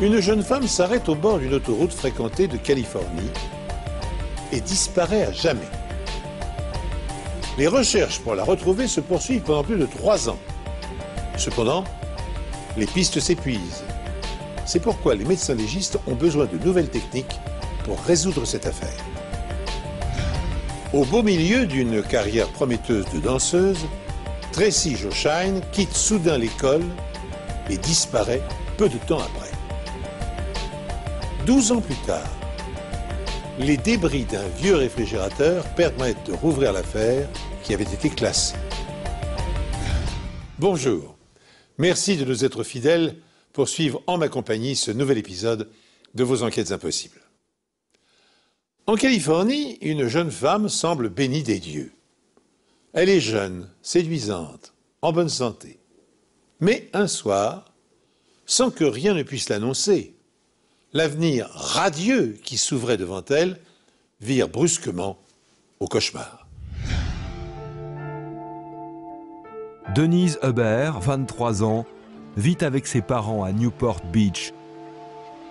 Une jeune femme s'arrête au bord d'une autoroute fréquentée de Californie et disparaît à jamais. Les recherches pour la retrouver se poursuivent pendant plus de 3 ans. Cependant, les pistes s'épuisent. C'est pourquoi les médecins légistes ont besoin de nouvelles techniques pour résoudre cette affaire. Au beau milieu d'une carrière prometteuse de danseuse, Tracy Joshine quitte soudain l'école et disparaît peu de temps après. 12 ans plus tard, les débris d'un vieux réfrigérateur permettent de rouvrir l'affaire qui avait été classée. Bonjour, merci de nous être fidèles pour suivre en ma compagnie ce nouvel épisode de vos enquêtes impossibles. En Californie, une jeune femme semble bénie des dieux. Elle est jeune, séduisante, en bonne santé. Mais un soir, sans que rien ne puisse l'annoncer, l'avenir radieux qui s'ouvrait devant elle vire brusquement au cauchemar. Denise Huber, 23 ans, vit avec ses parents à Newport Beach,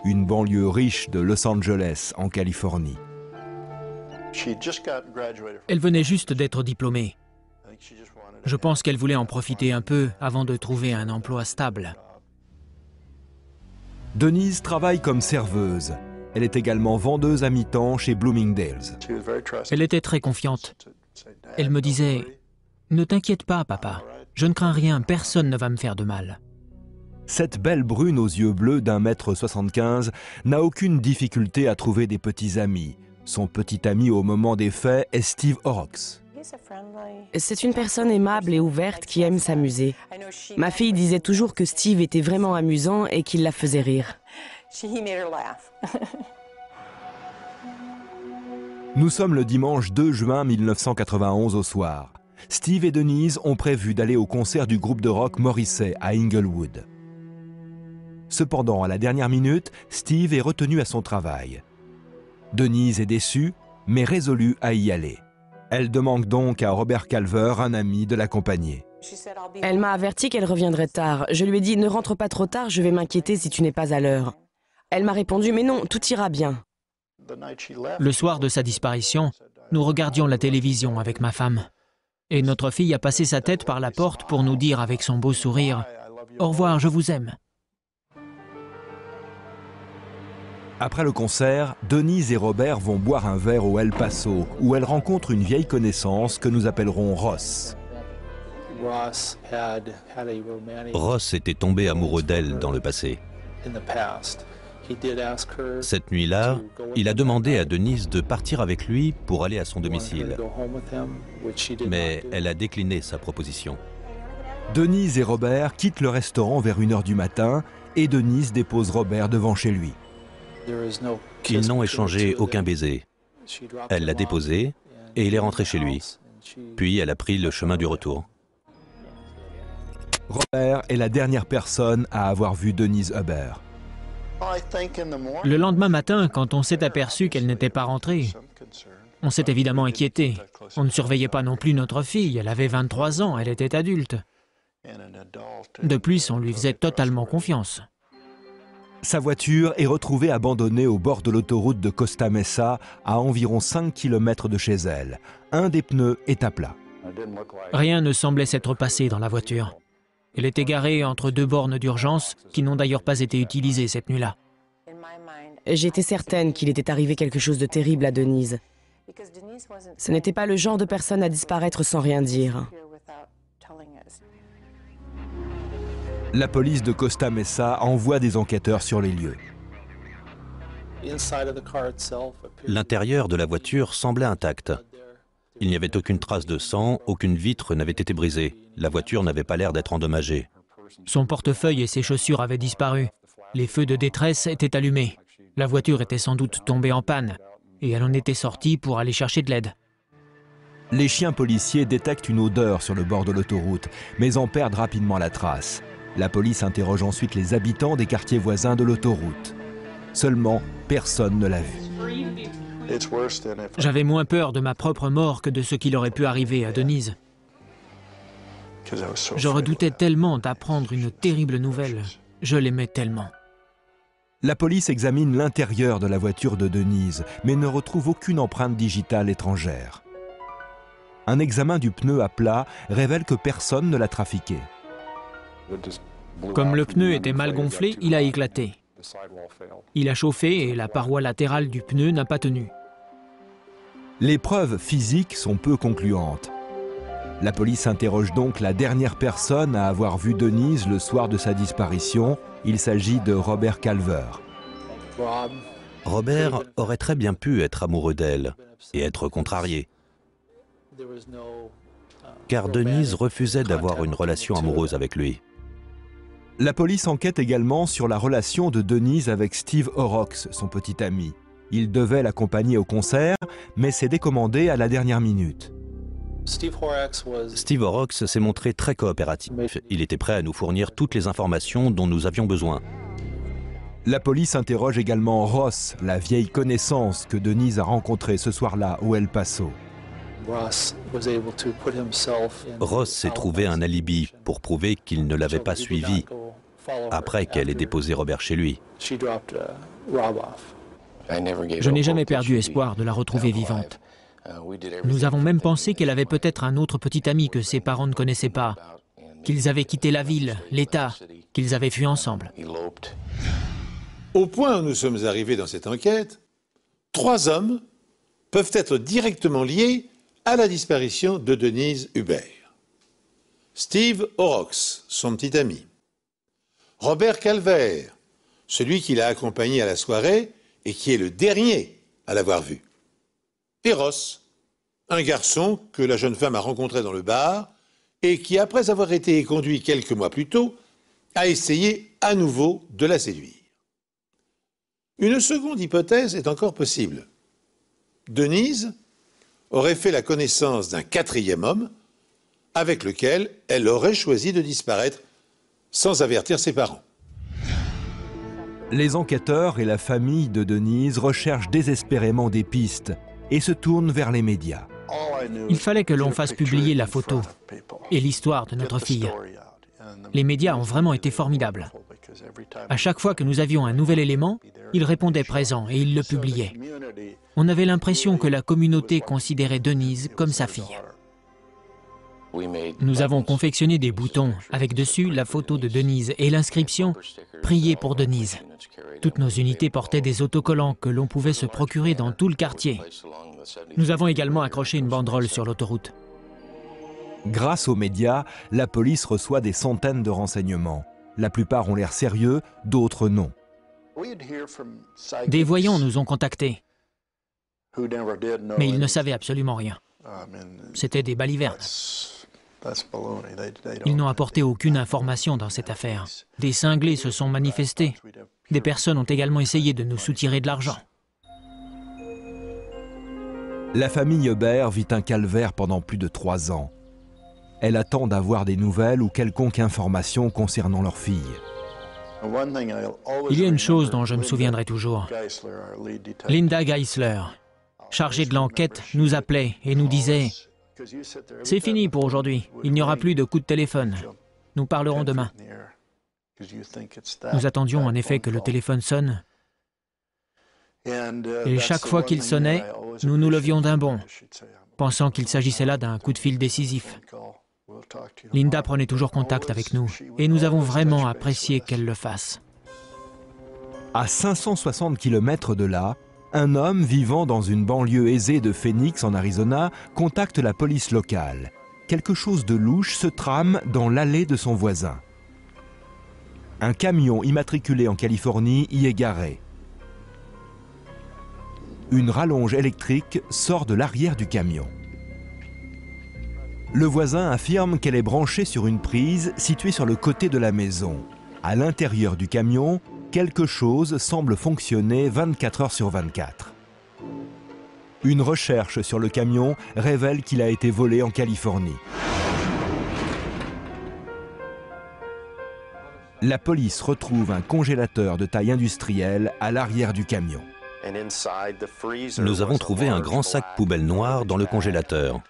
une banlieue riche de Los Angeles, en Californie. Elle venait juste d'être diplômée. Je pense qu'elle voulait en profiter un peu avant de trouver un emploi stable. Denise travaille comme serveuse. Elle est également vendeuse à mi-temps chez Bloomingdale's. Elle était très confiante. Elle me disait « Ne t'inquiète pas, papa. Je ne crains rien, personne ne va me faire de mal. » Cette belle brune aux yeux bleus d'1,75 m n'a aucune difficulté à trouver des petits amis. Son petit ami au moment des faits est Steve Horrocks. C'est une personne aimable et ouverte qui aime s'amuser. Ma fille disait toujours que Steve était vraiment amusant et qu'il la faisait rire. Nous sommes le dimanche 2 juin 1991 au soir. Steve et Denise ont prévu d'aller au concert du groupe de rock Morrissey à Inglewood. Cependant, à la dernière minute, Steve est retenu à son travail. Denise est déçue, mais résolue à y aller. Elle demande donc à Robert Calver, un ami, de l'accompagner. Elle m'a averti qu'elle reviendrait tard. Je lui ai dit « Ne rentre pas trop tard, je vais m'inquiéter si tu n'es pas à l'heure. » Elle m'a répondu « Mais non, tout ira bien. » Le soir de sa disparition, nous regardions la télévision avec ma femme. Et notre fille a passé sa tête par la porte pour nous dire avec son beau sourire « Au revoir, je vous aime. » Après le concert, Denise et Robert vont boire un verre au El Paso, où elles rencontrent une vieille connaissance que nous appellerons Ross. Ross était tombé amoureux d'elle dans le passé. Cette nuit-là, il a demandé à Denise de partir avec lui pour aller à son domicile. Mais elle a décliné sa proposition. Denise et Robert quittent le restaurant vers 1 h du matin et Denise dépose Robert devant chez lui. Ils n'ont échangé aucun baiser. Elle l'a déposé et il est rentré chez lui. Puis elle a pris le chemin du retour. Robert est la dernière personne à avoir vu Denise Huber. Le lendemain matin, quand on s'est aperçu qu'elle n'était pas rentrée, on s'est évidemment inquiété. On ne surveillait pas non plus notre fille. Elle avait 23 ans, elle était adulte. De plus, on lui faisait totalement confiance. Sa voiture est retrouvée abandonnée au bord de l'autoroute de Costa Mesa, à environ 5 km de chez elle. Un des pneus est à plat. Rien ne semblait s'être passé dans la voiture. Elle était garée entre 2 bornes d'urgence qui n'ont d'ailleurs pas été utilisées cette nuit-là. J'étais certaine qu'il était arrivé quelque chose de terrible à Denise. Ce n'était pas le genre de personne à disparaître sans rien dire. La police de Costa Mesa envoie des enquêteurs sur les lieux. L'intérieur de la voiture semblait intact. Il n'y avait aucune trace de sang, aucune vitre n'avait été brisée. La voiture n'avait pas l'air d'être endommagée. Son portefeuille et ses chaussures avaient disparu. Les feux de détresse étaient allumés. La voiture était sans doute tombée en panne et elle en était sortie pour aller chercher de l'aide. Les chiens policiers détectent une odeur sur le bord de l'autoroute, mais en perdent rapidement la trace. La police interroge ensuite les habitants des quartiers voisins de l'autoroute. Seulement, personne ne l'a vue. J'avais moins peur de ma propre mort que de ce qu'il aurait pu arriver à Denise. Je redoutais tellement d'apprendre une terrible nouvelle. Je l'aimais tellement. La police examine l'intérieur de la voiture de Denise, mais ne retrouve aucune empreinte digitale étrangère. Un examen du pneu à plat révèle que personne ne l'a trafiqué. Comme le pneu était mal gonflé, il a éclaté. Il a chauffé et la paroi latérale du pneu n'a pas tenu. Les preuves physiques sont peu concluantes. La police interroge donc la dernière personne à avoir vu Denise le soir de sa disparition. Il s'agit de Robert Calver. Robert aurait très bien pu être amoureux d'elle et être contrarié, car Denise refusait d'avoir une relation amoureuse avec lui. La police enquête également sur la relation de Denise avec Steve Horrocks, son petit ami. Il devait l'accompagner au concert, mais s'est décommandé à la dernière minute. Steve Horrocks s'est montré très coopératif. Il était prêt à nous fournir toutes les informations dont nous avions besoin. La police interroge également Ross, la vieille connaissance que Denise a rencontrée ce soir-là au El Paso. Ross s'est trouvé un alibi pour prouver qu'il ne l'avait pas suivie après qu'elle ait déposé Robert chez lui. Je n'ai jamais perdu espoir de la retrouver vivante. Nous avons même pensé qu'elle avait peut-être un autre petit ami que ses parents ne connaissaient pas, qu'ils avaient quitté la ville, l'État, qu'ils avaient fui ensemble. Au point où nous sommes arrivés dans cette enquête, 3 hommes peuvent être directement liés à la disparition de Denise Hubert. Steve Horrocks, son petit ami. Robert Calver, celui qui l'a accompagné à la soirée et qui est le dernier à l'avoir vue. Et Ross, un garçon que la jeune femme a rencontré dans le bar et qui, après avoir été conduit quelques mois plus tôt, a essayé à nouveau de la séduire. Une seconde hypothèse est encore possible. Denise aurait fait la connaissance d'un 4e homme avec lequel elle aurait choisi de disparaître sans avertir ses parents. Les enquêteurs et la famille de Denise recherchent désespérément des pistes et se tournent vers les médias. Il fallait que l'on fasse publier la photo et l'histoire de notre fille. Les médias ont vraiment été formidables. À chaque fois que nous avions un nouvel élément, ils répondaient présents et ils le publiaient. On avait l'impression que la communauté considérait Denise comme sa fille. Nous avons confectionné des boutons avec dessus la photo de Denise et l'inscription « Priez pour Denise ». Toutes nos unités portaient des autocollants que l'on pouvait se procurer dans tout le quartier. Nous avons également accroché une banderole sur l'autoroute. Grâce aux médias, la police reçoit des centaines de renseignements. La plupart ont l'air sérieux, d'autres non. Des voyants nous ont contactés, mais ils ne savaient absolument rien. C'était des balivernes. Ils n'ont apporté aucune information dans cette affaire. Des cinglés se sont manifestés. Des personnes ont également essayé de nous soutirer de l'argent. La famille Hubert vit un calvaire pendant plus de 3 ans. Elle attend d'avoir des nouvelles ou quelconque information concernant leur fille. Il y a une chose dont je me souviendrai toujours. Linda Geisler, chargée de l'enquête, nous appelait et nous disait « C'est fini pour aujourd'hui, il n'y aura plus de coups de téléphone. Nous parlerons demain. » Nous attendions en effet que le téléphone sonne. Et chaque fois qu'il sonnait, nous nous levions d'un bond, pensant qu'il s'agissait là d'un coup de fil décisif. Linda prenait toujours contact avec nous, et nous avons vraiment apprécié qu'elle le fasse. À 560 km de là, un homme vivant dans une banlieue aisée de Phoenix, en Arizona, contacte la police locale. Quelque chose de louche se trame dans l'allée de son voisin. Un camion immatriculé en Californie y est garé. Une rallonge électrique sort de l'arrière du camion. Le voisin affirme qu'elle est branchée sur une prise située sur le côté de la maison. À l'intérieur du camion, quelque chose semble fonctionner 24 heures sur 24. Une recherche sur le camion révèle qu'il a été volé en Californie. La police retrouve un congélateur de taille industrielle à l'arrière du camion. Nous avons trouvé un grand sac poubelle noir dans le congélateur.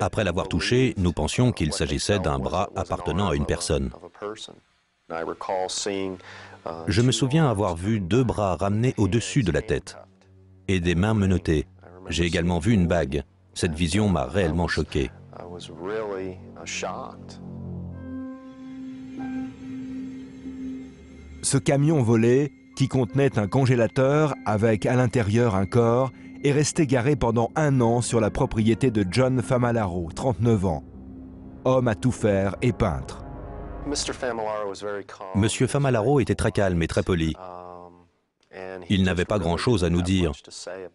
Après l'avoir touché, nous pensions qu'il s'agissait d'un bras appartenant à une personne. Je me souviens avoir vu 2 bras ramenés au-dessus de la tête et des mains menottées. J'ai également vu une bague. Cette vision m'a réellement choqué. Ce camion volé, qui contenait un congélateur avec à l'intérieur un corps, est resté garé pendant 1 an sur la propriété de John Famularo, 39 ans. Homme à tout faire et peintre. Monsieur Famularo était très calme et très poli. Il n'avait pas grand-chose à nous dire.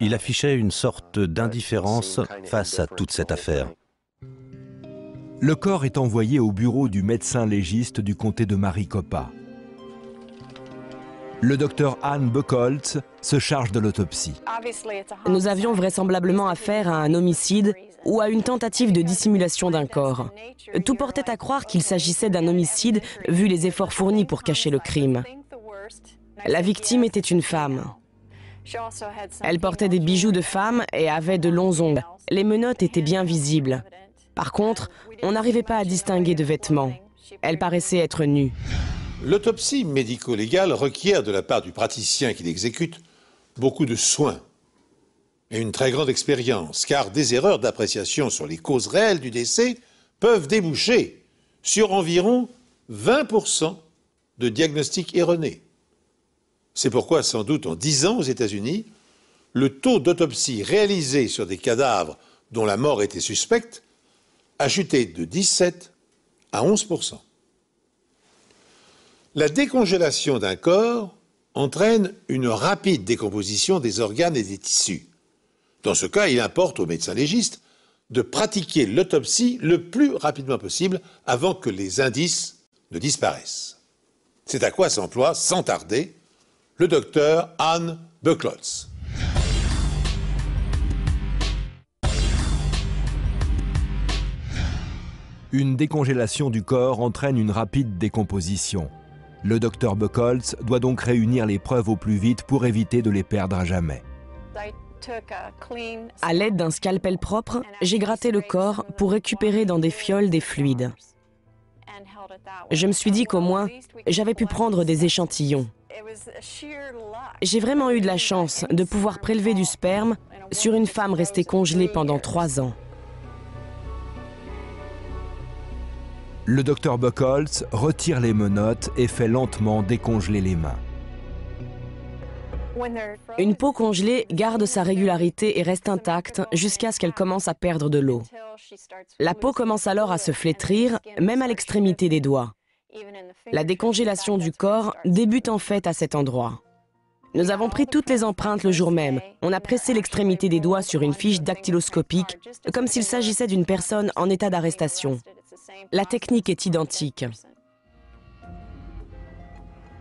Il affichait une sorte d'indifférence face à toute cette affaire. Le corps est envoyé au bureau du médecin légiste du comté de Maricopa. Le docteur Anne Buchholz se charge de l'autopsie. Nous avions vraisemblablement affaire à un homicide ou à une tentative de dissimulation d'un corps. Tout portait à croire qu'il s'agissait d'un homicide, vu les efforts fournis pour cacher le crime. La victime était une femme. Elle portait des bijoux de femme et avait de longs ongles. Les menottes étaient bien visibles. Par contre, on n'arrivait pas à distinguer de vêtements. Elle paraissait être nue. L'autopsie médico-légale requiert de la part du praticien qui l'exécute beaucoup de soins et une très grande expérience, car des erreurs d'appréciation sur les causes réelles du décès peuvent déboucher sur environ 20% de diagnostics erronés. C'est pourquoi, sans doute en 10 ans aux États-Unis, le taux d'autopsie réalisé sur des cadavres dont la mort était suspecte a chuté de 17 à 11%. La décongélation d'un corps entraîne une rapide décomposition des organes et des tissus. Dans ce cas, il importe au médecin légiste de pratiquer l'autopsie le plus rapidement possible avant que les indices ne disparaissent. C'est à quoi s'emploie, sans tarder, le docteur Anne Buchholz. Une décongélation du corps entraîne une rapide décomposition. Le docteur Buchholz doit donc réunir les preuves au plus vite pour éviter de les perdre à jamais. À l'aide d'un scalpel propre, j'ai gratté le corps pour récupérer dans des fioles des fluides. Je me suis dit qu'au moins, j'avais pu prendre des échantillons. J'ai vraiment eu de la chance de pouvoir prélever du sperme sur une femme restée congelée pendant 3 ans. Le docteur Buchholz retire les menottes et fait lentement décongeler les mains. Une peau congelée garde sa régularité et reste intacte jusqu'à ce qu'elle commence à perdre de l'eau. La peau commence alors à se flétrir, même à l'extrémité des doigts. La décongélation du corps débute en fait à cet endroit. Nous avons pris toutes les empreintes le jour même. On a pressé l'extrémité des doigts sur une fiche dactyloscopique, comme s'il s'agissait d'une personne en état d'arrestation. La technique est identique.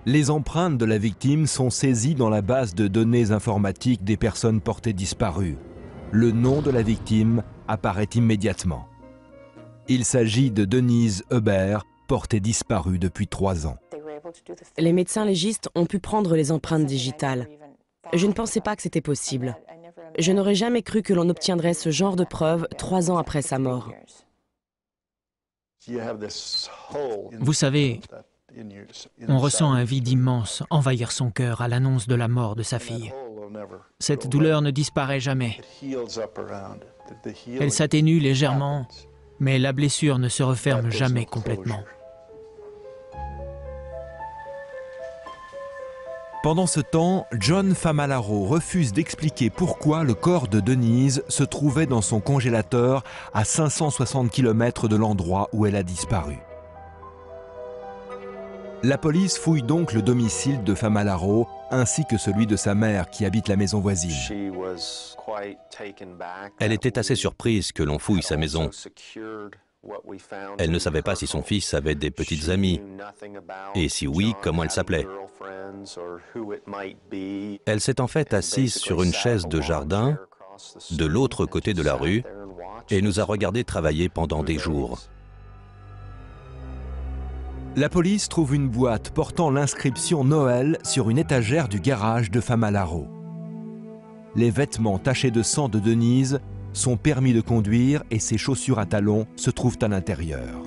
Les empreintes de la victime sont saisies dans la base de données informatiques des personnes portées disparues. Le nom de la victime apparaît immédiatement. Il s'agit de Denise Hubert, portée disparue depuis 3 ans. Les médecins légistes ont pu prendre les empreintes digitales. Je ne pensais pas que c'était possible. Je n'aurais jamais cru que l'on obtiendrait ce genre de preuves 3 ans après sa mort. Vous savez, on ressent un vide immense envahir son cœur à l'annonce de la mort de sa fille. Cette douleur ne disparaît jamais. Elle s'atténue légèrement, mais la blessure ne se referme jamais complètement. Pendant ce temps, John Famularo refuse d'expliquer pourquoi le corps de Denise se trouvait dans son congélateur à 560 km de l'endroit où elle a disparu. La police fouille donc le domicile de Famularo ainsi que celui de sa mère qui habite la maison voisine. Elle était assez surprise que l'on fouille sa maison. Elle ne savait pas si son fils avait des petites amies, et si oui, comment elle s'appelait. Elle s'est en fait assise sur une chaise de jardin, de l'autre côté de la rue, et nous a regardé travailler pendant des jours. La police trouve une boîte portant l'inscription Noël sur une étagère du garage de Famularo. Les vêtements tachés de sang de Denise, son permis de conduire et ses chaussures à talons se trouvent à l'intérieur.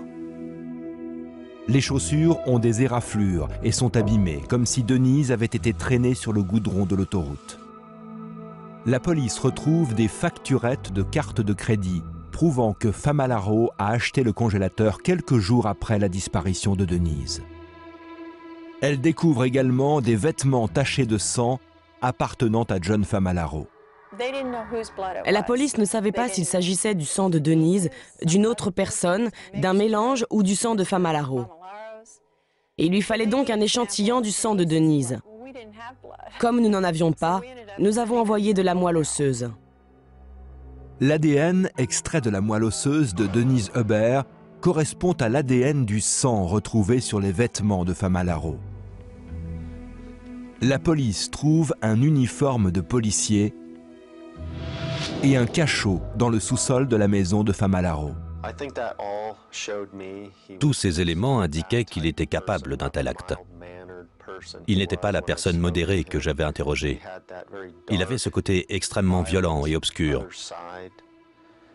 Les chaussures ont des éraflures et sont abîmées, comme si Denise avait été traînée sur le goudron de l'autoroute. La police retrouve des facturettes de cartes de crédit, prouvant que Famalaro a acheté le congélateur quelques jours après la disparition de Denise. Elle découvre également des vêtements tachés de sang appartenant à John Famalaro. La police ne savait pas s'il s'agissait du sang de Denise, d'une autre personne, d'un mélange ou du sang de Famalaro. Il lui fallait donc un échantillon du sang de Denise. Comme nous n'en avions pas, nous avons envoyé de la moelle osseuse. L'ADN extrait de la moelle osseuse de Denise Huber correspond à l'ADN du sang retrouvé sur les vêtements de Famalaro. La police trouve un uniforme de policier et un cachot dans le sous-sol de la maison de Famalaro. Tous ces éléments indiquaient qu'il était capable d'un tel acte. Il n'était pas la personne modérée que j'avais interrogée. Il avait ce côté extrêmement violent et obscur.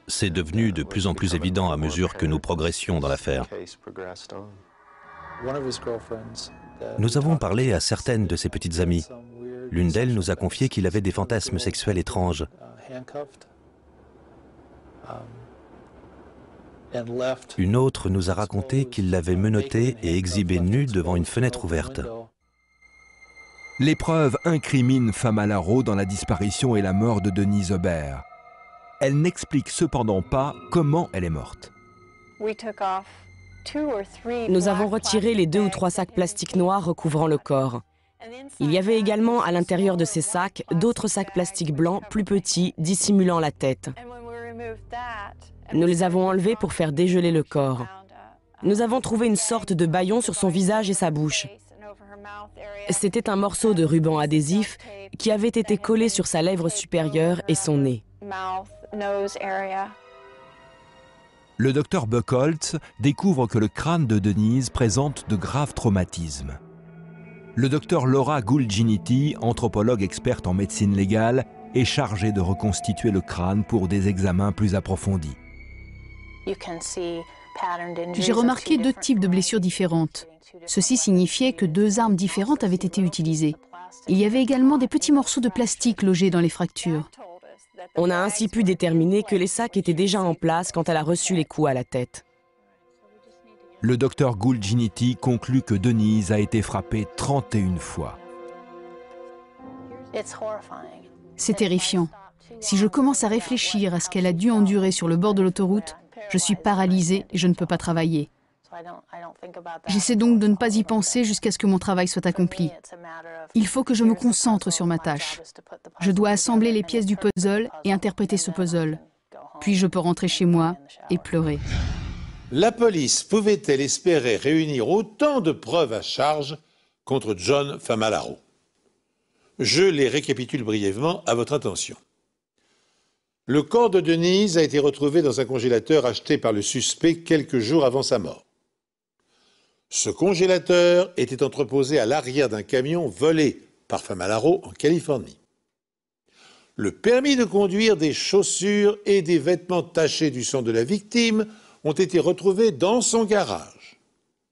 C'est devenu de plus en plus évident à mesure que nous progressions dans l'affaire. Nous avons parlé à certaines de ses petites amies. L'une d'elles nous a confié qu'il avait des fantasmes sexuels étranges. Une autre nous a raconté qu'il l'avait menottée et exhibée nue devant une fenêtre ouverte. Les preuves incriminent Famalaro dans la disparition et la mort de Denise Huber. Elle n'explique cependant pas comment elle est morte. Nous avons retiré les 2 ou 3 sacs plastiques noirs recouvrant le corps. Il y avait également à l'intérieur de ces sacs d'autres sacs plastiques blancs plus petits dissimulant la tête. Nous les avons enlevés pour faire dégeler le corps. Nous avons trouvé une sorte de bâillon sur son visage et sa bouche. C'était un morceau de ruban adhésif qui avait été collé sur sa lèvre supérieure et son nez. Le docteur Buchholz découvre que le crâne de Denise présente de graves traumatismes. Le docteur Laura Gulginity, anthropologue experte en médecine légale, est chargée de reconstituer le crâne pour des examens plus approfondis. J'ai remarqué 2 types de blessures différentes. Ceci signifiait que 2 armes différentes avaient été utilisées. Il y avait également des petits morceaux de plastique logés dans les fractures. On a ainsi pu déterminer que les sacs étaient déjà en place quand elle a reçu les coups à la tête. Le docteur Gulginity conclut que Denise a été frappée 31 fois. C'est terrifiant. Si je commence à réfléchir à ce qu'elle a dû endurer sur le bord de l'autoroute, je suis paralysée et je ne peux pas travailler. J'essaie donc de ne pas y penser jusqu'à ce que mon travail soit accompli. Il faut que je me concentre sur ma tâche. Je dois assembler les pièces du puzzle et interpréter ce puzzle. Puis je peux rentrer chez moi et pleurer. La police pouvait-elle espérer réunir autant de preuves à charge contre John Famalaro? Je les récapitule brièvement à votre attention. Le corps de Denise a été retrouvé dans un congélateur acheté par le suspect quelques jours avant sa mort. Ce congélateur était entreposé à l'arrière d'un camion volé par Famalaro en Californie. Le permis de conduire, des chaussures et des vêtements tachés du sang de la victime ont été retrouvés dans son garage.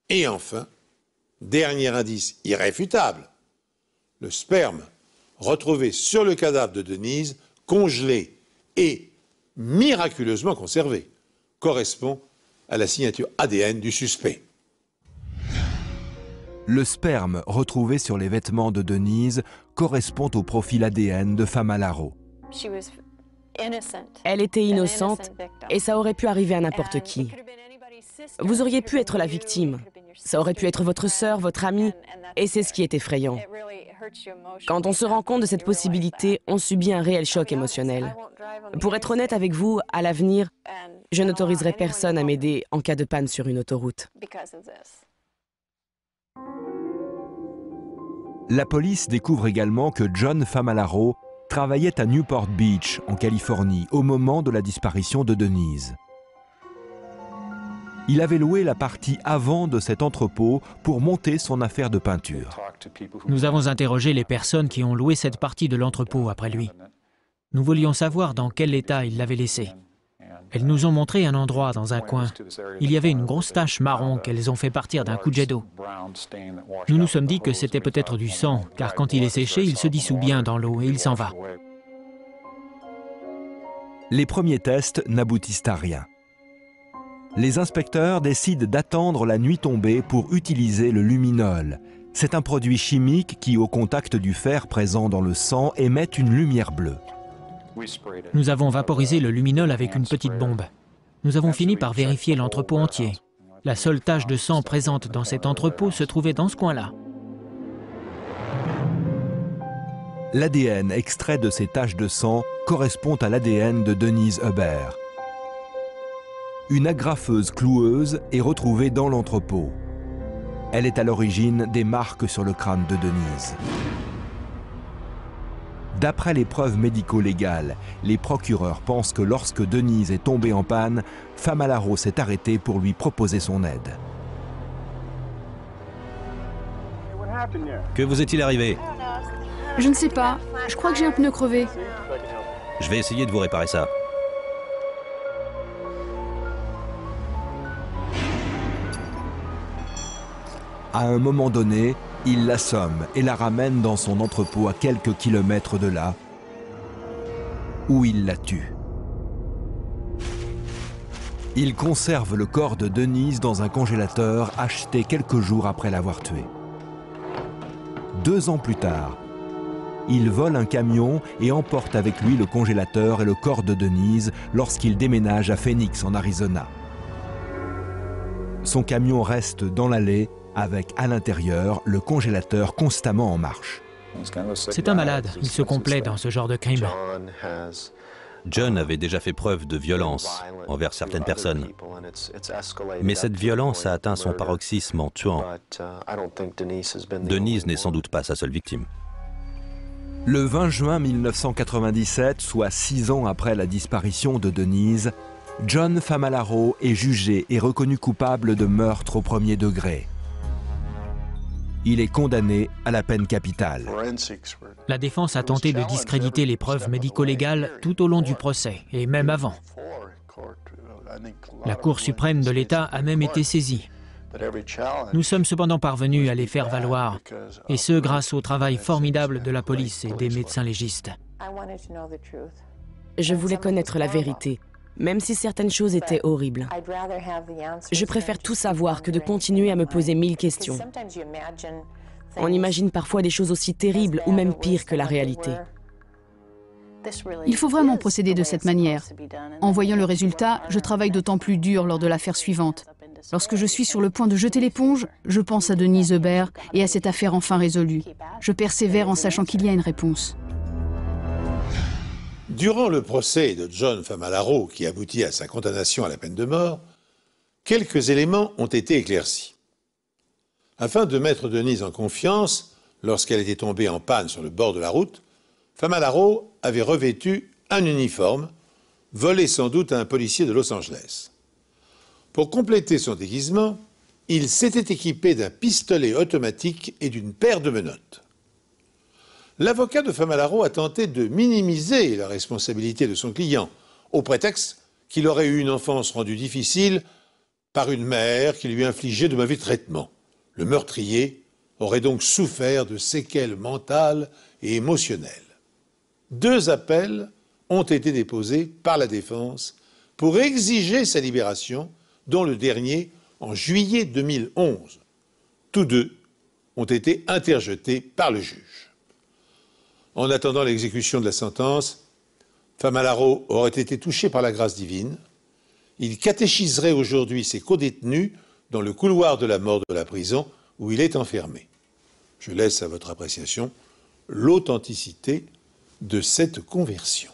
Et enfin, dernier indice irréfutable, le sperme retrouvé sur le cadavre de Denise, congelé et miraculeusement conservé, correspond à la signature ADN du suspect. Le sperme retrouvé sur les vêtements de Denise correspond au profil ADN de Famalaro. Elle était innocente et ça aurait pu arriver à n'importe qui. Vous auriez pu être la victime. Ça aurait pu être votre sœur, votre amie, et c'est ce qui est effrayant. Quand on se rend compte de cette possibilité, on subit un réel choc émotionnel. Pour être honnête avec vous, à l'avenir, je n'autoriserai personne à m'aider en cas de panne sur une autoroute. La police découvre également que John Famalaro travaillait à Newport Beach, en Californie, au moment de la disparition de Denise. Il avait loué la partie avant de cet entrepôt pour monter son affaire de peinture. Nous avons interrogé les personnes qui ont loué cette partie de l'entrepôt après lui. Nous voulions savoir dans quel état il l'avait laissé. Elles nous ont montré un endroit dans un coin. Il y avait une grosse tache marron qu'elles ont fait partir d'un coup de jet d'eau. Nous nous sommes dit que c'était peut-être du sang, car quand il est séché, il se dissout bien dans l'eau et il s'en va. Les premiers tests n'aboutissent à rien. Les inspecteurs décident d'attendre la nuit tombée pour utiliser le luminol. C'est un produit chimique qui, au contact du fer présent dans le sang, émet une lumière bleue. Nous avons vaporisé le luminol avec une petite bombe. Nous avons fini par vérifier l'entrepôt entier. La seule tache de sang présente dans cet entrepôt se trouvait dans ce coin-là. L'ADN extrait de ces taches de sang correspond à l'ADN de Denise Huber. Une agrafeuse cloueuse est retrouvée dans l'entrepôt. Elle est à l'origine des marques sur le crâne de Denise. D'après les preuves médico-légales, les procureurs pensent que lorsque Denise est tombée en panne, Famalaro s'est arrêté pour lui proposer son aide. Que vous est-il arrivé? Je ne sais pas. Je crois que j'ai un pneu crevé. Je vais essayer de vous réparer ça. À un moment donné, il l'assomme et la ramène dans son entrepôt à quelques kilomètres de là, où il la tue. Il conserve le corps de Denise dans un congélateur acheté quelques jours après l'avoir tué. 2 ans plus tard, il vole un camion et emporte avec lui le congélateur et le corps de Denise lorsqu'il déménage à Phoenix, en Arizona. Son camion reste dans l'allée avec, à l'intérieur, le congélateur constamment en marche. C'est un malade, il se complaît dans ce genre de crime. John avait déjà fait preuve de violence envers certaines personnes. Mais cette violence a atteint son paroxysme en tuant. Denise n'est sans doute pas sa seule victime. Le 20 juin 1997, soit 6 ans après la disparition de Denise, John Famalaro est jugé et reconnu coupable de meurtre au premier degré. Il est condamné à la peine capitale. La défense a tenté de discréditer les preuves médico-légales tout au long du procès, et même avant. La Cour suprême de l'État a même été saisie. Nous sommes cependant parvenus à les faire valoir, et ce grâce au travail formidable de la police et des médecins légistes. Je voulais connaître la vérité, même si certaines choses étaient horribles. Je préfère tout savoir que de continuer à me poser 1000 questions. On imagine parfois des choses aussi terribles ou même pires que la réalité. Il faut vraiment procéder de cette manière. En voyant le résultat, je travaille d'autant plus dur lors de l'affaire suivante. Lorsque je suis sur le point de jeter l'éponge, je pense à Denise Huber et à cette affaire enfin résolue. Je persévère en sachant qu'il y a une réponse. Durant le procès de John Famalaro, qui aboutit à sa condamnation à la peine de mort, quelques éléments ont été éclaircis. Afin de mettre Denise en confiance, lorsqu'elle était tombée en panne sur le bord de la route, Famalaro avait revêtu un uniforme, volé sans doute à un policier de Los Angeles. Pour compléter son déguisement, il s'était équipé d'un pistolet automatique et d'une paire de menottes. L'avocat de Famalaro a tenté de minimiser la responsabilité de son client, au prétexte qu'il aurait eu une enfance rendue difficile par une mère qui lui infligeait de mauvais traitements. Le meurtrier aurait donc souffert de séquelles mentales et émotionnelles. 2 appels ont été déposés par la défense pour exiger sa libération, dont le dernier en juillet 2011. Tous 2 ont été interjetés par le juge. En attendant l'exécution de la sentence, Famalaro aurait été touché par la grâce divine. Il catéchiserait aujourd'hui ses codétenus dans le couloir de la mort de la prison où il est enfermé. Je laisse à votre appréciation l'authenticité de cette conversion.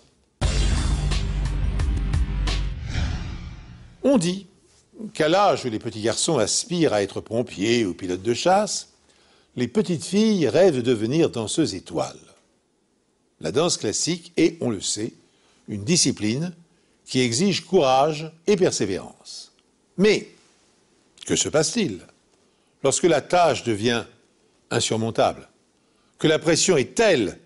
On dit qu'à l'âge où les petits garçons aspirent à être pompiers ou pilotes de chasse, les petites filles rêvent de devenir danseuses étoiles. La danse classique est, on le sait, une discipline qui exige courage et persévérance. Mais, que se passe-t-il lorsque la tâche devient insurmontable, que la pression est telle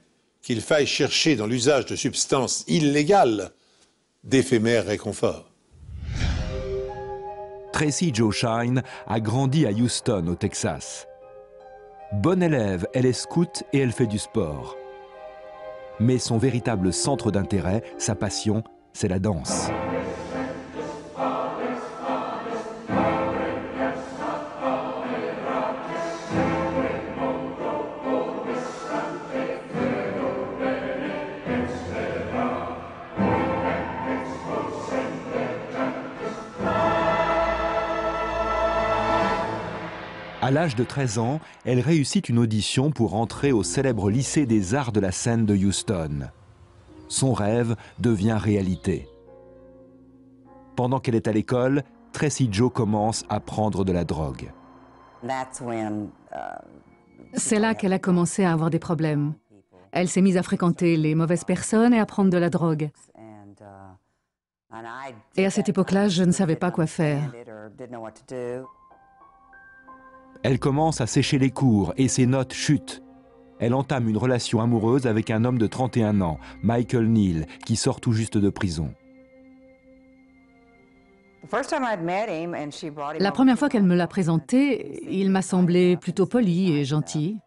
qu'il faille chercher dans l'usage de substances illégales d'éphémères réconforts? Tracy Jo Shine a grandi à Houston, au Texas. Bonne élève, elle est scout et elle fait du sport. Mais son véritable centre d'intérêt, sa passion, c'est la danse. À l'âge de 13 ans, elle réussit une audition pour entrer au célèbre lycée des arts de la scène de Houston. Son rêve devient réalité. Pendant qu'elle est à l'école, Tracy Jo commence à prendre de la drogue. C'est là qu'elle a commencé à avoir des problèmes. Elle s'est mise à fréquenter les mauvaises personnes et à prendre de la drogue. Et à cette époque-là, je ne savais pas quoi faire. Elle commence à sécher les cours et ses notes chutent. Elle entame une relation amoureuse avec un homme de 31 ans, Michael Neal, qui sort tout juste de prison. La première fois qu'elle me l'a présenté, il m'a semblé plutôt poli et gentil.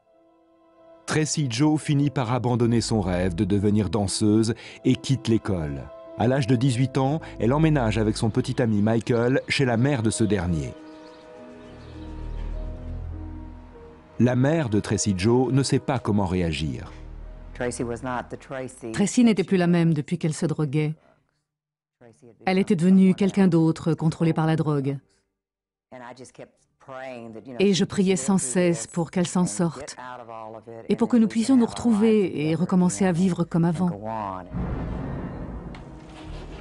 Tracy Jo finit par abandonner son rêve de devenir danseuse et quitte l'école. À l'âge de 18 ans, elle emménage avec son petit ami Michael chez la mère de ce dernier. La mère de Tracy Jo ne sait pas comment réagir. Tracy n'était plus la même depuis qu'elle se droguait. Elle était devenue quelqu'un d'autre, contrôlée par la drogue. Et je priais sans cesse pour qu'elle s'en sorte et pour que nous puissions nous retrouver et recommencer à vivre comme avant.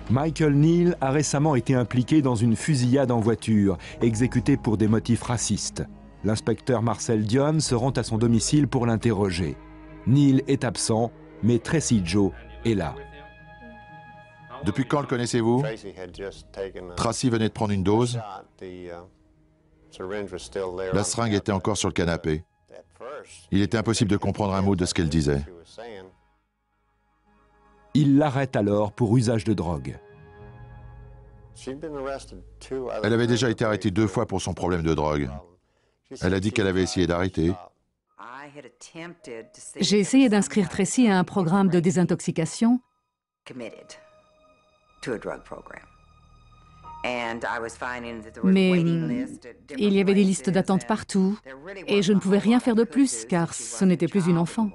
Michael Neal a récemment été impliqué dans une fusillade en voiture, exécutée pour des motifs racistes. L'inspecteur Marcel Dion se rend à son domicile pour l'interroger. Neal est absent, mais Tracy Jo est là. Depuis quand le connaissez-vous? Tracy venait de prendre une dose. La seringue était encore sur le canapé. Il était impossible de comprendre un mot de ce qu'elle disait. Il l'arrête alors pour usage de drogue. Elle avait déjà été arrêtée 2 fois pour son problème de drogue. Elle a dit qu'elle avait essayé d'arrêter. J'ai essayé d'inscrire Tracy à un programme de désintoxication. Mais il y avait des listes d'attente partout et je ne pouvais rien faire de plus car ce n'était plus une enfant.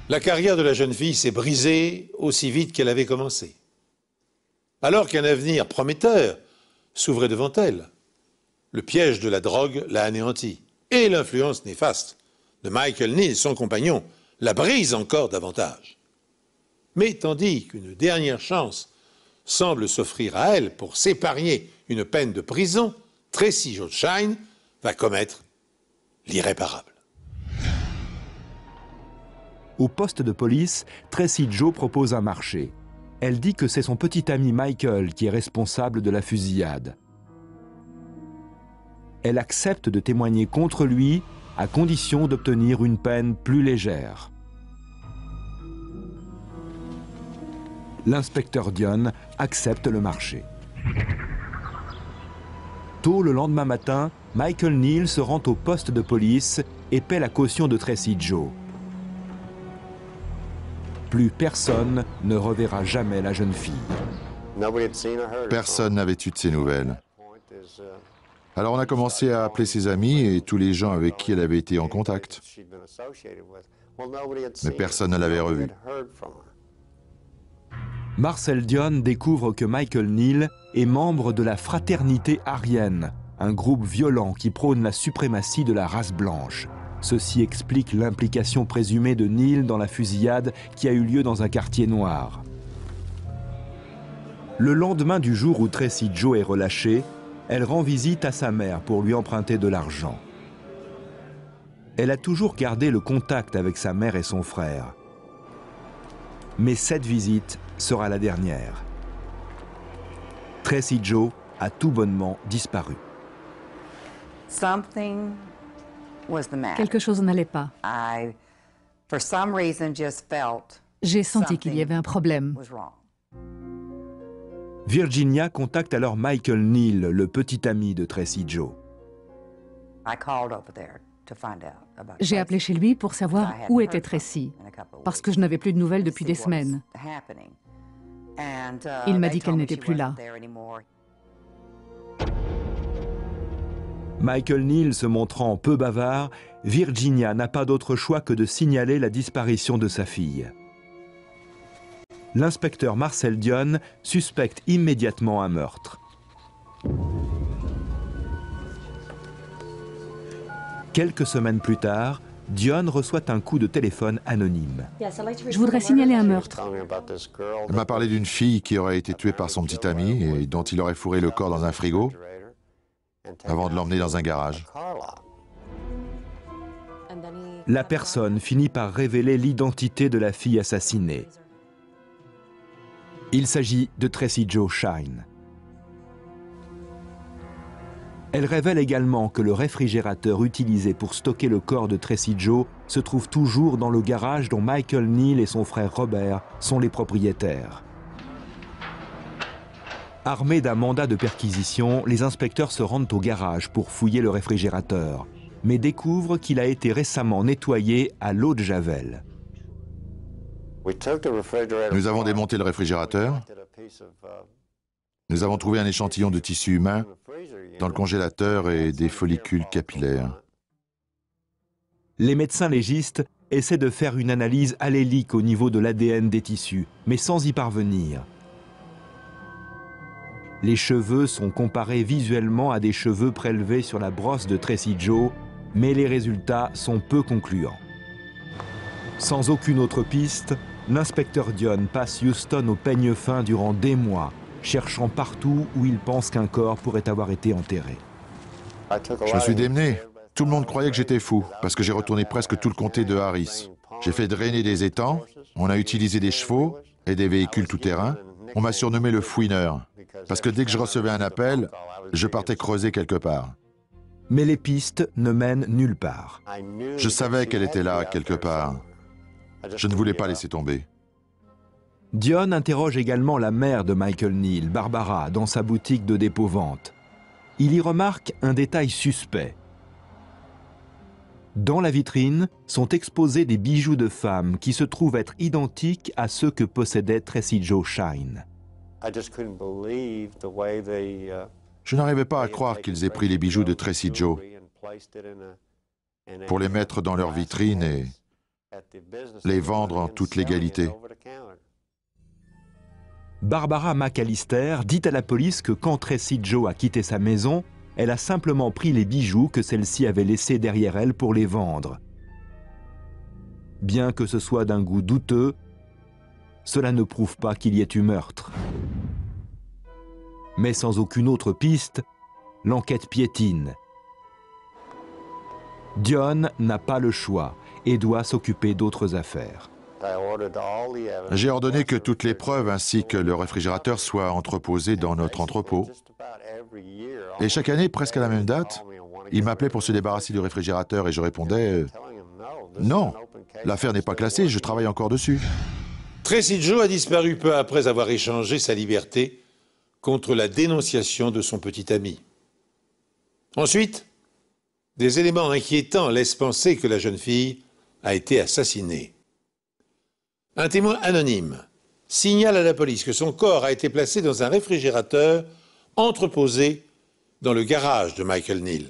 La carrière de la jeune fille s'est brisée aussi vite qu'elle avait commencé. Alors qu'un avenir prometteur s'ouvrait devant elle, le piège de la drogue l'a anéantie. Et l'influence néfaste de Michael Neal, son compagnon, la brise encore davantage. Mais tandis qu'une dernière chance semble s'offrir à elle pour s'épargner une peine de prison, Tracy Jo Shine va commettre l'irréparable. Au poste de police, Tracy Jo propose un marché. Elle dit que c'est son petit ami Michael qui est responsable de la fusillade. Elle accepte de témoigner contre lui à condition d'obtenir une peine plus légère. L'inspecteur Dion accepte le marché. Tôt le lendemain matin, Michael Neal se rend au poste de police et paie la caution de Tracy Jo. Plus personne ne reverra jamais la jeune fille. Personne n'avait eu de ses nouvelles. Alors on a commencé à appeler ses amis et tous les gens avec qui elle avait été en contact. Mais personne ne l'avait revue. Marcel Dion découvre que Michael Neal est membre de la Fraternité Aryenne, un groupe violent qui prône la suprématie de la race blanche. Ceci explique l'implication présumée de Neal dans la fusillade qui a eu lieu dans un quartier noir. Le lendemain du jour où Tracy Jo est relâchée, elle rend visite à sa mère pour lui emprunter de l'argent. Elle a toujours gardé le contact avec sa mère et son frère. Mais cette visite sera la dernière. Tracy Jo a tout bonnement disparu. Quelque chose n'allait pas. J'ai senti qu'il y avait un problème. Virginia contacte alors Michael Neal, le petit ami de Tracy Joe. J'ai appelé chez lui pour savoir où était Tracy, parce que je n'avais plus de nouvelles depuis des semaines. Il m'a dit qu'elle n'était plus là. Michael Neal se montrant peu bavard, Virginia n'a pas d'autre choix que de signaler la disparition de sa fille. L'inspecteur Marcel Dionne suspecte immédiatement un meurtre. Quelques semaines plus tard, Dionne reçoit un coup de téléphone anonyme. Je voudrais signaler un meurtre. Elle m'a parlé d'une fille qui aurait été tuée par son petit ami et dont il aurait fourré le corps dans un frigo avant de l'emmener dans un garage. La personne finit par révéler l'identité de la fille assassinée. Il s'agit de Tracy Joe Shine. Elle révèle également que le réfrigérateur utilisé pour stocker le corps de Tracy Joe se trouve toujours dans le garage dont Michael Neal et son frère Robert sont les propriétaires. Armés d'un mandat de perquisition, les inspecteurs se rendent au garage pour fouiller le réfrigérateur, mais découvrent qu'il a été récemment nettoyé à l'eau de Javel. Nous avons démonté le réfrigérateur. Nous avons trouvé un échantillon de tissu humain dans le congélateur et des follicules capillaires. Les médecins légistes essaient de faire une analyse allélique au niveau de l'ADN des tissus, mais sans y parvenir. Les cheveux sont comparés visuellement à des cheveux prélevés sur la brosse de Tracy Joe, mais les résultats sont peu concluants. Sans aucune autre piste, l'inspecteur Dionne passe Houston au peigne fin durant des mois, cherchant partout où il pense qu'un corps pourrait avoir été enterré. Je me suis démené. Tout le monde croyait que j'étais fou, parce que j'ai retourné presque tout le comté de Harris. J'ai fait drainer des étangs, on a utilisé des chevaux et des véhicules tout-terrain. On m'a surnommé le fouineur, parce que dès que je recevais un appel, je partais creuser quelque part. Mais les pistes ne mènent nulle part. Je savais qu'elle était là, quelque part. Je ne voulais pas laisser tomber. Dionne interroge également la mère de Michael Neal, Barbara, dans sa boutique de dépôt-vente. Il y remarque un détail suspect. Dans la vitrine sont exposés des bijoux de femmes qui se trouvent être identiques à ceux que possédait Tracy Joe Shine. Je n'arrivais pas à croire qu'ils aient pris les bijoux de Tracy Joe pour les mettre dans leur vitrine et les vendre en toute légalité. Barbara McAllister dit à la police que quand Tracy Joe a quitté sa maison, elle a simplement pris les bijoux que celle-ci avait laissés derrière elle pour les vendre. Bien que ce soit d'un goût douteux, cela ne prouve pas qu'il y ait eu meurtre. Mais sans aucune autre piste, l'enquête piétine. Dionne n'a pas le choix et doit s'occuper d'autres affaires. J'ai ordonné que toutes les preuves ainsi que le réfrigérateur soient entreposés dans notre entrepôt. Et chaque année, presque à la même date, il m'appelait pour se débarrasser du réfrigérateur et je répondais « Non, l'affaire n'est pas classée, je travaille encore dessus. » Tracy Joe a disparu peu après avoir échangé sa liberté contre la dénonciation de son petit ami. Ensuite, des éléments inquiétants laissent penser que la jeune fille a été assassinée. Un témoin anonyme signale à la police que son corps a été placé dans un réfrigérateur entreposé dans le garage de Michael Neal.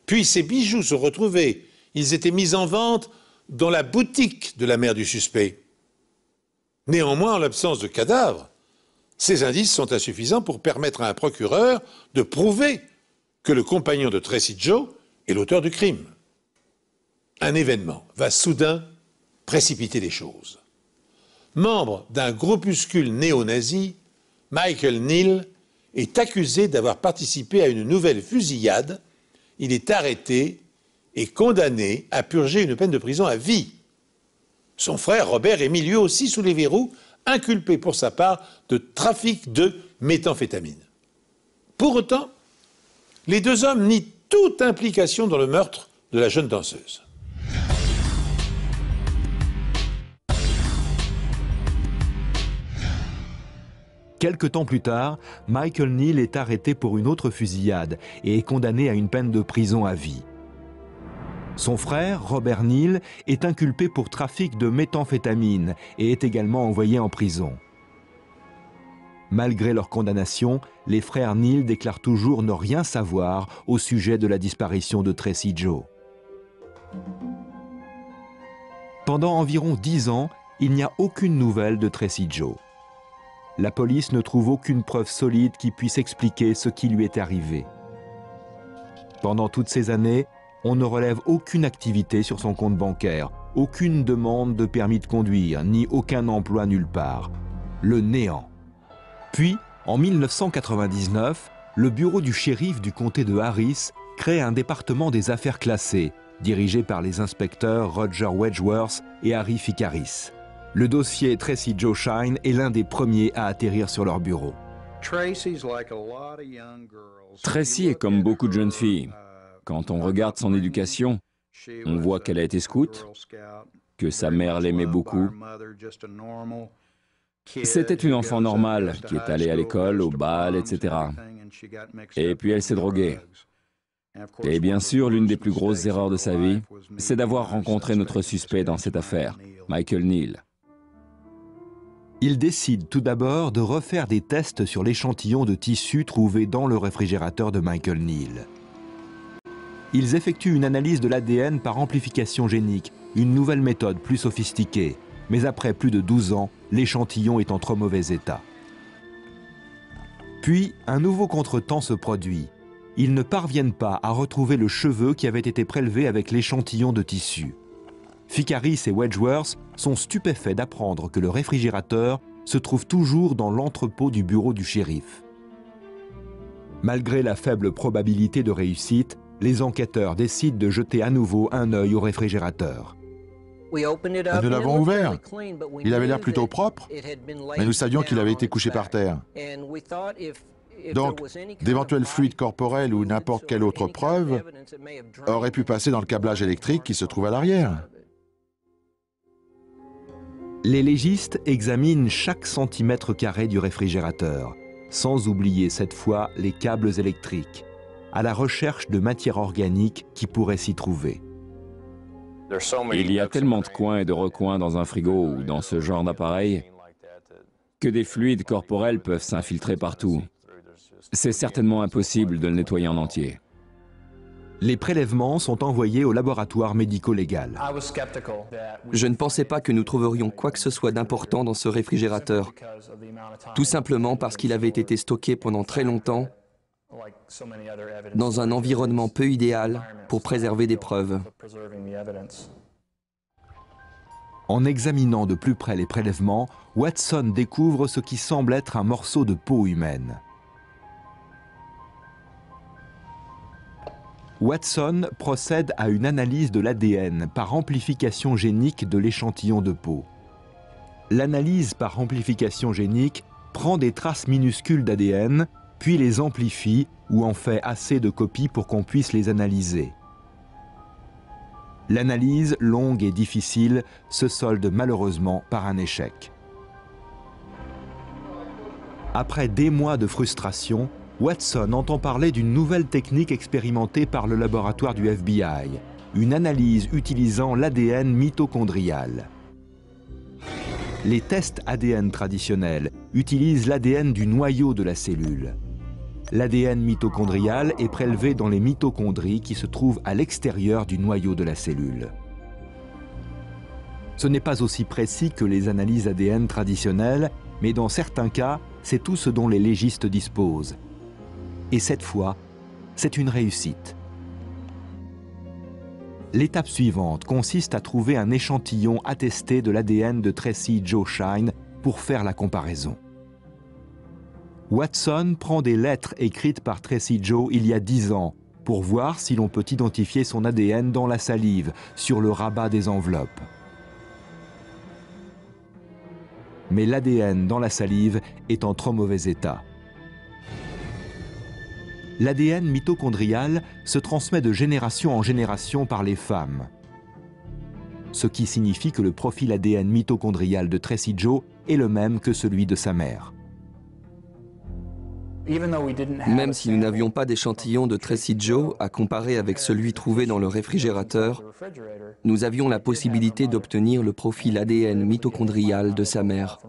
Puis ses bijoux sont retrouvés. Ils étaient mis en vente dans la boutique de la mère du suspect. Néanmoins, en l'absence de cadavre, ces indices sont insuffisants pour permettre à un procureur de prouver que le compagnon de Tracy Joe est l'auteur du crime. Un événement va soudain précipiter les choses. Membre d'un groupuscule néo-nazi, Michael Neal est accusé d'avoir participé à une nouvelle fusillade. Il est arrêté et condamné à purger une peine de prison à vie. Son frère Robert est mis lui aussi sous les verrous, inculpé pour sa part de trafic de méthamphétamine. Pour autant, les deux hommes nient toute implication dans le meurtre de la jeune danseuse. Quelque temps plus tard, Michael Neal est arrêté pour une autre fusillade et est condamné à une peine de prison à vie. Son frère, Robert Neal, est inculpé pour trafic de méthamphétamine et est également envoyé en prison. Malgré leur condamnation, les frères Neal déclarent toujours ne rien savoir au sujet de la disparition de Tracy Joe. Pendant environ 10 ans, il n'y a aucune nouvelle de Tracy Joe. La police ne trouve aucune preuve solide qui puisse expliquer ce qui lui est arrivé. Pendant toutes ces années, on ne relève aucune activité sur son compte bancaire, aucune demande de permis de conduire, ni aucun emploi nulle part. Le néant. Puis, en 1999, le bureau du shérif du comté de Harris crée un département des affaires classées, dirigé par les inspecteurs Roger Wedgeworth et Harry Ficaris. Le dossier Tracy Joe Shine est l'un des premiers à atterrir sur leur bureau. Tracy est comme beaucoup de jeunes filles. Quand on regarde son éducation, on voit qu'elle a été scout, que sa mère l'aimait beaucoup. C'était une enfant normale qui est allée à l'école, au bal, etc. Et puis elle s'est droguée. Et bien sûr, l'une des plus grosses erreurs de sa vie, c'est d'avoir rencontré notre suspect dans cette affaire, Michael Neal. Il décide tout d'abord de refaire des tests sur l'échantillon de tissu trouvé dans le réfrigérateur de Michael Neal. Ils effectuent une analyse de l'ADN par amplification génique, une nouvelle méthode plus sophistiquée. Mais après plus de 12 ans, l'échantillon est en trop mauvais état. Puis, un nouveau contretemps se produit. Ils ne parviennent pas à retrouver le cheveu qui avait été prélevé avec l'échantillon de tissu. Ficaris et Wedgeworth sont stupéfaits d'apprendre que le réfrigérateur se trouve toujours dans l'entrepôt du bureau du shérif. Malgré la faible probabilité de réussite, les enquêteurs décident de jeter à nouveau un œil au réfrigérateur. Nous l'avons ouvert. Il avait l'air plutôt propre, mais nous savions qu'il avait été couché par terre. Donc, d'éventuels fluides corporels ou n'importe quelle autre preuve auraient pu passer dans le câblage électrique qui se trouve à l'arrière. Les légistes examinent chaque centimètre carré du réfrigérateur, sans oublier cette fois les câbles électriques, à la recherche de matière organique qui pourrait s'y trouver. Il y a tellement de coins et de recoins dans un frigo ou dans ce genre d'appareil que des fluides corporels peuvent s'infiltrer partout. C'est certainement impossible de le nettoyer en entier. Les prélèvements sont envoyés au laboratoire médico-légal. Je ne pensais pas que nous trouverions quoi que ce soit d'important dans ce réfrigérateur, tout simplement parce qu'il avait été stocké pendant très longtemps dans un environnement peu idéal pour préserver des preuves. En examinant de plus près les prélèvements, Watson découvre ce qui semble être un morceau de peau humaine. Watson procède à une analyse de l'ADN par amplification génique de l'échantillon de peau. L'analyse par amplification génique prend des traces minuscules d'ADN, puis les amplifie ou en fait assez de copies pour qu'on puisse les analyser. L'analyse, longue et difficile, se solde malheureusement par un échec. Après des mois de frustration, Watson entend parler d'une nouvelle technique expérimentée par le laboratoire du FBI, une analyse utilisant l'ADN mitochondrial. Les tests ADN traditionnels utilisent l'ADN du noyau de la cellule. L'ADN mitochondrial est prélevé dans les mitochondries qui se trouvent à l'extérieur du noyau de la cellule. Ce n'est pas aussi précis que les analyses ADN traditionnelles, mais dans certains cas, c'est tout ce dont les légistes disposent. Et cette fois, c'est une réussite. L'étape suivante consiste à trouver un échantillon attesté de l'ADN de Tracy Joe Shine pour faire la comparaison. Watson prend des lettres écrites par Tracy Joe il y a 10 ans pour voir si l'on peut identifier son ADN dans la salive, sur le rabat des enveloppes. Mais l'ADN dans la salive est en trop mauvais état. L'ADN mitochondrial se transmet de génération en génération par les femmes, ce qui signifie que le profil ADN mitochondrial de Tracy Joe est le même que celui de sa mère. Même si nous n'avions pas d'échantillon de Tracy Joe à comparer avec celui trouvé dans le réfrigérateur, nous avions la possibilité d'obtenir le profil ADN mitochondrial de sa mère.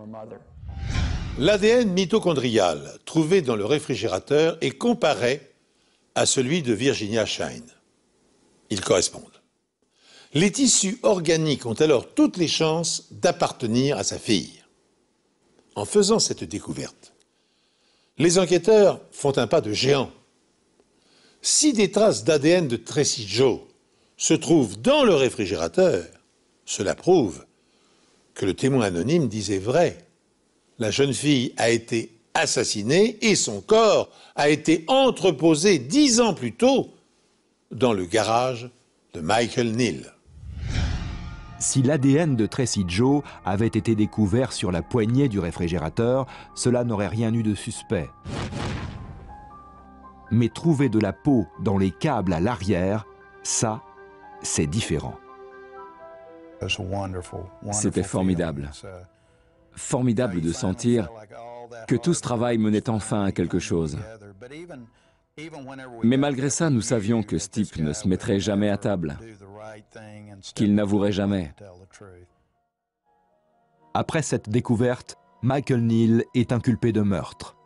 L'ADN mitochondrial trouvé dans le réfrigérateur est comparé à celui de Virginia Shine. Ils correspondent. Les tissus organiques ont alors toutes les chances d'appartenir à sa fille. En faisant cette découverte, les enquêteurs font un pas de géant. Si des traces d'ADN de Tracy Joe se trouvent dans le réfrigérateur, cela prouve que le témoin anonyme disait vrai. La jeune fille a été assassinée et son corps a été entreposé 10 ans plus tôt dans le garage de Michael Neal. Si l'ADN de Tracy Joe avait été découvert sur la poignée du réfrigérateur, cela n'aurait rien eu de suspect. Mais trouver de la peau dans les câbles à l'arrière, ça, c'est différent. C'était formidable. Formidable de sentir que tout ce travail menait enfin à quelque chose. Mais malgré ça, nous savions que ce type ne se mettrait jamais à table, qu'il n'avouerait jamais. Après cette découverte, Michael Neal est inculpé de meurtre.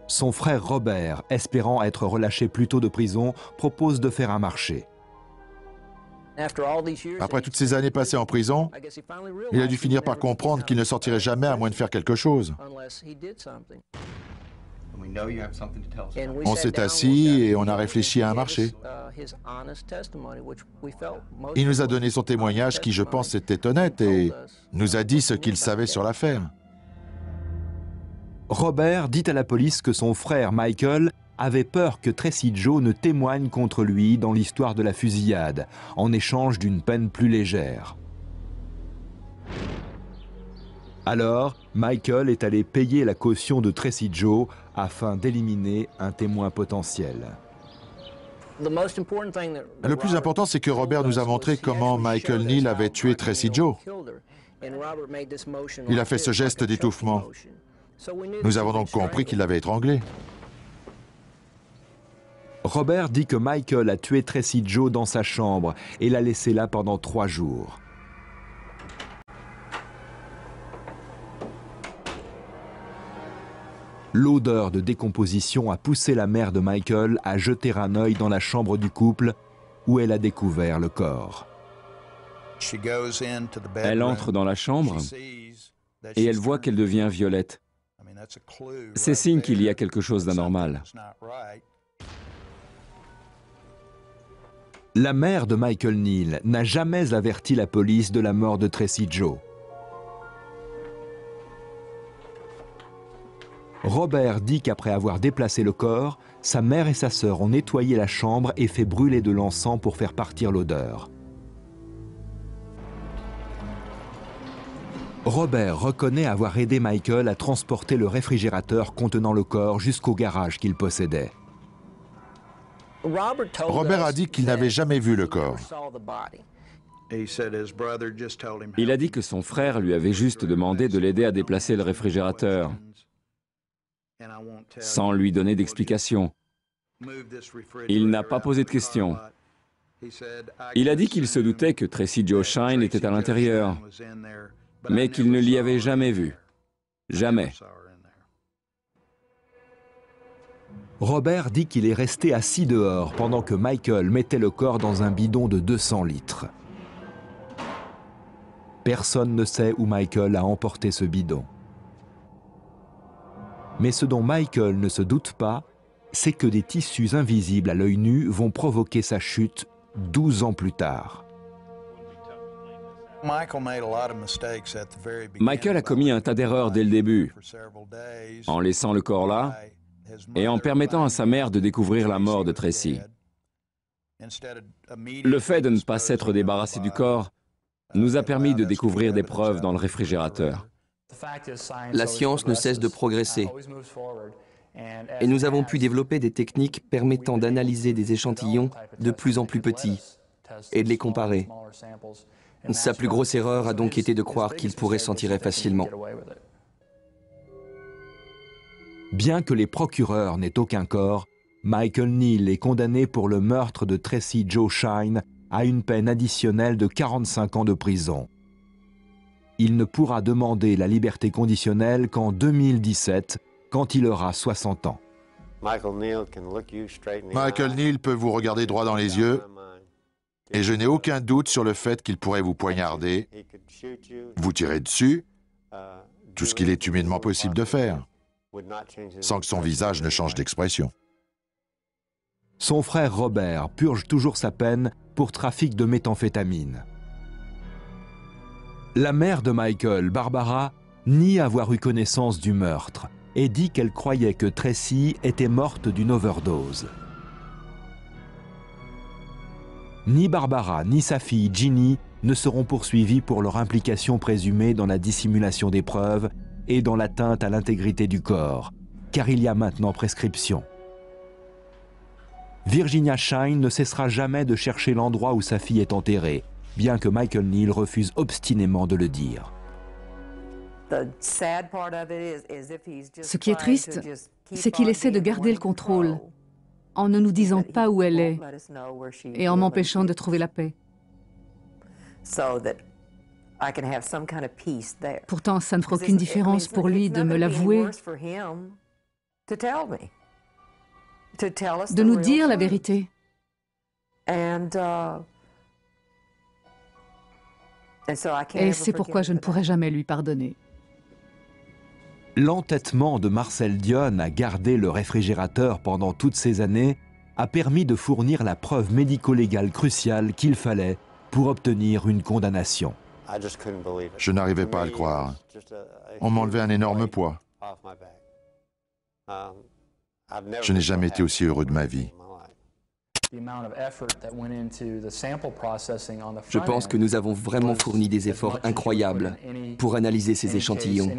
Son frère Robert, espérant être relâché plus tôt de prison, propose de faire un marché. Après toutes ces années passées en prison, il a dû finir par comprendre qu'il ne sortirait jamais à moins de faire quelque chose. On s'est assis et on a réfléchi à un marché. Il nous a donné son témoignage qui, je pense, était honnête et nous a dit ce qu'il savait sur l'affaire. Robert dit à la police que son frère Michael avait peur que Tracy Joe ne témoigne contre lui dans l'histoire de la fusillade, en échange d'une peine plus légère. Alors, Michael est allé payer la caution de Tracy Joe afin d'éliminer un témoin potentiel. Le plus important, c'est que Robert nous a montré comment Michael Neal avait tué Tracy Joe. Il a fait ce geste d'étouffement. Nous avons donc compris qu'il l'avait étranglé. Robert dit que Michael a tué Tracy Joe dans sa chambre et l'a laissée là pendant 3 jours. L'odeur de décomposition a poussé la mère de Michael à jeter un œil dans la chambre du couple où elle a découvert le corps. Elle entre dans la chambre et elle voit qu'elle devient violette. C'est signe qu'il y a quelque chose d'anormal. La mère de Michael Neal n'a jamais averti la police de la mort de Tracy Joe. Robert dit qu'après avoir déplacé le corps, sa mère et sa sœur ont nettoyé la chambre et fait brûler de l'encens pour faire partir l'odeur. Robert reconnaît avoir aidé Michael à transporter le réfrigérateur contenant le corps jusqu'au garage qu'il possédait. Robert a dit qu'il n'avait jamais vu le corps. Il a dit que son frère lui avait juste demandé de l'aider à déplacer le réfrigérateur, sans lui donner d'explication. Il n'a pas posé de questions. Il a dit qu'il se doutait que Tracy Joe Shine était à l'intérieur, mais qu'il ne l'y avait jamais vue. Jamais. Robert dit qu'il est resté assis dehors pendant que Michael mettait le corps dans un bidon de 200 litres. Personne ne sait où Michael a emporté ce bidon. Mais ce dont Michael ne se doute pas, c'est que des tissus invisibles à l'œil nu vont provoquer sa chute 12 ans plus tard. Michael a commis un tas d'erreurs dès le début, en laissant le corps là et en permettant à sa mère de découvrir la mort de Tracy. Le fait de ne pas s'être débarrassé du corps nous a permis de découvrir des preuves dans le réfrigérateur. La science ne cesse de progresser et nous avons pu développer des techniques permettant d'analyser des échantillons de plus en plus petits et de les comparer. Sa plus grosse erreur a donc été de croire qu'il pourrait s'en tirer facilement. Bien que les procureurs n'aient aucun corps, Michael Neal est condamné pour le meurtre de Tracy Jo Shine à une peine additionnelle de 45 ans de prison. Il ne pourra demander la liberté conditionnelle qu'en 2017, quand il aura 60 ans. Michael Neal peut vous regarder droit dans les yeux, et je n'ai aucun doute sur le fait qu'il pourrait vous poignarder, vous tirer dessus, tout ce qu'il est humainement possible de faire, sans que son visage ne change d'expression. Son frère Robert purge toujours sa peine pour trafic de méthamphétamine. La mère de Michael, Barbara, nie avoir eu connaissance du meurtre et dit qu'elle croyait que Tracy était morte d'une overdose. Ni Barbara ni sa fille Ginny ne seront poursuivis pour leur implication présumée dans la dissimulation des preuves et dans l'atteinte à l'intégrité du corps, car il y a maintenant prescription. Virginia Shine ne cessera jamais de chercher l'endroit où sa fille est enterrée, bien que Michael Neal refuse obstinément de le dire. Ce qui est triste, c'est qu'il essaie de garder le contrôle en ne nous disant pas où elle est et en m'empêchant de trouver la paix. Pourtant, ça ne fera aucune différence pour lui de me l'avouer, de nous dire la vérité. Et c'est pourquoi je ne pourrai jamais lui pardonner. L'entêtement de Marcel Dionne à garder le réfrigérateur pendant toutes ces années a permis de fournir la preuve médico-légale cruciale qu'il fallait pour obtenir une condamnation. Je n'arrivais pas à le croire. On m'enlevait un énorme poids. Je n'ai jamais été aussi heureux de ma vie. Je pense que nous avons vraiment fourni des efforts incroyables pour analyser ces échantillons.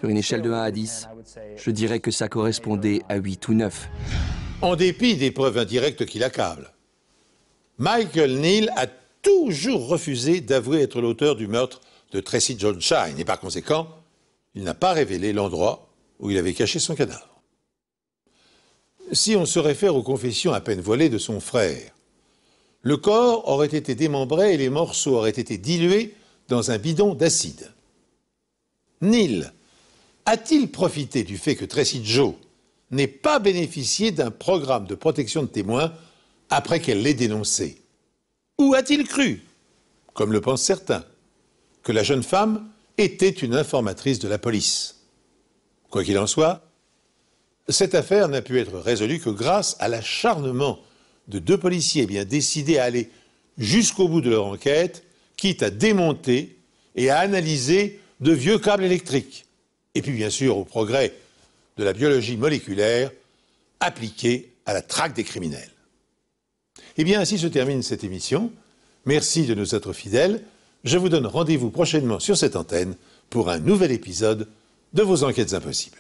Sur une échelle de 1 à 10, je dirais que ça correspondait à 8 ou 9. En dépit des preuves indirectes qui l'accablent, Michael Neal a toujours refusé d'avouer être l'auteur du meurtre de Tracy Jo Shine et par conséquent, il n'a pas révélé l'endroit où il avait caché son cadavre. Si on se réfère aux confessions à peine voilées de son frère, le corps aurait été démembré et les morceaux auraient été dilués dans un bidon d'acide. Neal a-t-il profité du fait que Tracy Jo n'ait pas bénéficié d'un programme de protection de témoins après qu'elle l'ait dénoncé? Ou a-t-il cru, comme le pensent certains, que la jeune femme était une informatrice de la police? Quoi qu'il en soit, cette affaire n'a pu être résolue que grâce à l'acharnement de 2 policiers bien décidés à aller jusqu'au bout de leur enquête, quitte à démonter et à analyser de vieux câbles électriques. Et puis bien sûr au progrès de la biologie moléculaire appliquée à la traque des criminels. Eh bien ainsi se termine cette émission. Merci de nous être fidèles. Je vous donne rendez-vous prochainement sur cette antenne pour un nouvel épisode de vos Enquêtes impossibles.